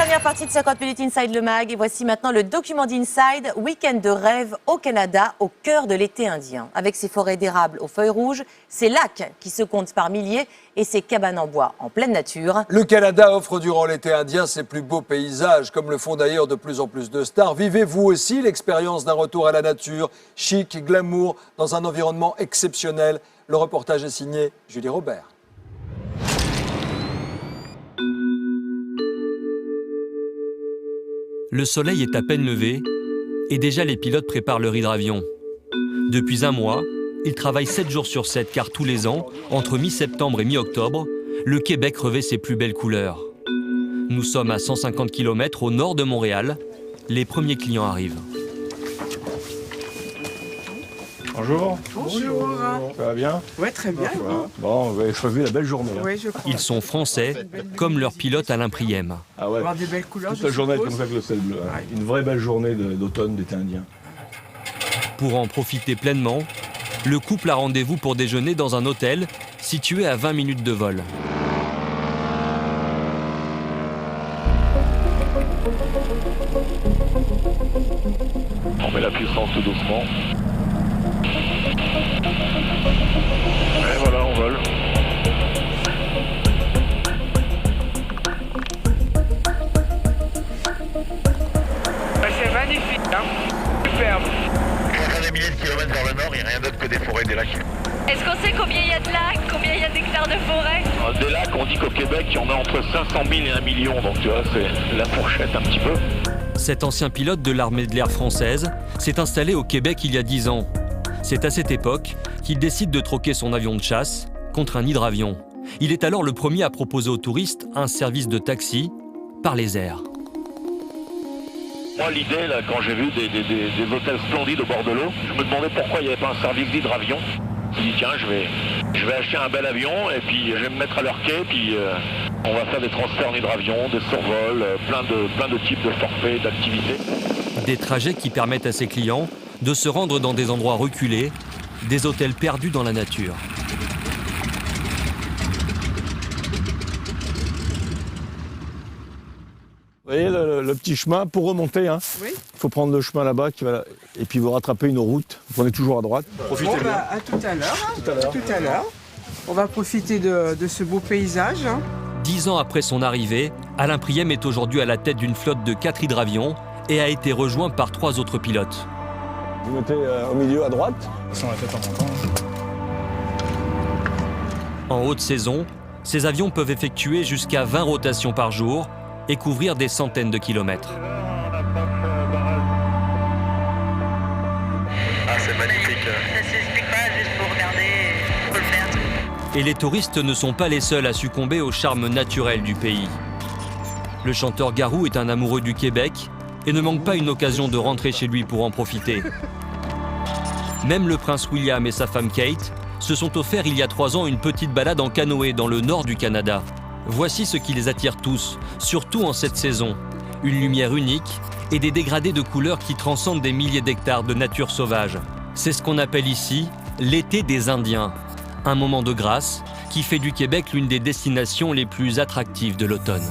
Dernière partie de 50 minutes Inside le Mag. Et voici maintenant le document d'Inside, week-end de rêve au Canada, au cœur de l'été indien. Avec ses forêts d'érable aux feuilles rouges, ses lacs qui se comptent par milliers et ses cabanes en bois en pleine nature. Le Canada offre durant l'été indien ses plus beaux paysages, comme le font d'ailleurs de plus en plus de stars. Vivez-vous aussi l'expérience d'un retour à la nature, chic, glamour, dans un environnement exceptionnel. Le reportage est signé Julie Robert. Le soleil est à peine levé et déjà les pilotes préparent leur hydravion. Depuis un mois, ils travaillent 7 jours sur 7 car tous les ans, entre mi-septembre et mi-octobre, le Québec revêt ses plus belles couleurs. Nous sommes à 150 km au nord de Montréal. Les premiers clients arrivent. Bonjour. Bonjour. Ça va bien? Ouais, très bien. Voilà. Bon, vous avez choisi la belle journée. Là. Oui, je crois. Ils sont français, comme leur pilote Alain Priem. Ah ouais. Avoir des belles couleurs. Toute la journée comme ça avec le ciel bleu. Hein. Ouais. Une vraie belle journée d'automne, d'été indien. Pour en profiter pleinement, le couple a rendez-vous pour déjeuner dans un hôtel situé à 20 minutes de vol. On met la puissance tout doucement. Et voilà, on vole. C'est magnifique, hein. Superbe. 100 milliers de kilomètres vers le nord, il n'y a rien d'autre que des forêts et des lacs. Est-ce qu'on sait combien il y a de lacs, combien il y a d'hectares de forêt? Des lacs, on dit qu'au Québec, il y en a entre 500 000 et 1 million, donc tu vois, c'est la fourchette un petit peu. Cet ancien pilote de l'armée de l'air française s'est installé au Québec il y a 10 ans. C'est à cette époque qu'il décide de troquer son avion de chasse contre un hydravion. Il est alors le premier à proposer aux touristes un service de taxi par les airs. Moi, l'idée, là, quand j'ai vu des hôtels splendides au bord de l'eau, je me demandais pourquoi il n'y avait pas un service d'hydravion. Je me dis, tiens, je vais acheter un bel avion et puis je vais me mettre à leur quai, puis on va faire des transferts en hydravion, des survols, plein de types de forfaits, d'activités. Des trajets qui permettent à ses clients de se rendre dans des endroits reculés, des hôtels perdus dans la nature. Vous voyez le petit chemin pour remonter. Hein. Oui. Il faut prendre le chemin là-bas et puis vous rattrapez une route. Vous prenez toujours à droite. Profitez Bon, bien. bah, à tout à l'heure. Hein. Tout à l'heure. Tout à l'heure. On va profiter de ce beau paysage. Hein. 10 ans après son arrivée, Alain Priem est aujourd'hui à la tête d'une flotte de 4 hydravions et a été rejoint par 3 autres pilotes. Vous mettez au milieu à droite. En haute saison, ces avions peuvent effectuer jusqu'à 20 rotations par jour et couvrir des centaines de kilomètres. Ah, c'est magnifique. Ça s'explique pas, juste pour regarder, faut le faire. Et les touristes ne sont pas les seuls à succomber au charme naturel du pays. Le chanteur Garou est un amoureux du Québec et ne manque pas une occasion de rentrer chez lui pour en profiter. Même le prince William et sa femme Kate se sont offerts il y a 3 ans une petite balade en canoë dans le nord du Canada. Voici ce qui les attire tous, surtout en cette saison. Une lumière unique et des dégradés de couleurs qui transcendent des milliers d'hectares de nature sauvage. C'est ce qu'on appelle ici l'été des Indiens. Un moment de grâce qui fait du Québec l'une des destinations les plus attractives de l'automne.